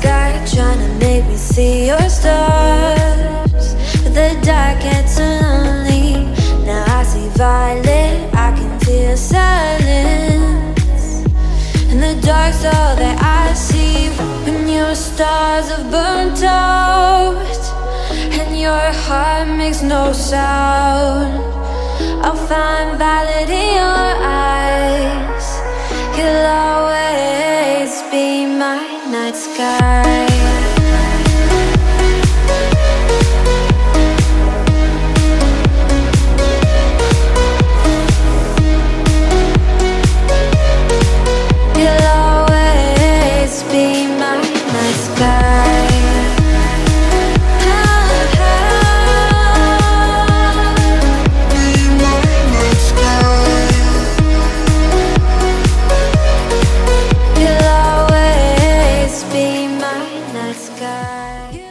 sky, trying to make me see your stars. But the dark gets so lonely. Now I see violet, I can feel silence. And the dark's all that I see. When your stars have burnt out and your heart makes no sound, I'll find violet in your eyes. You'll always be my night sky. You'll always be my night sky. You'll always be my night sky.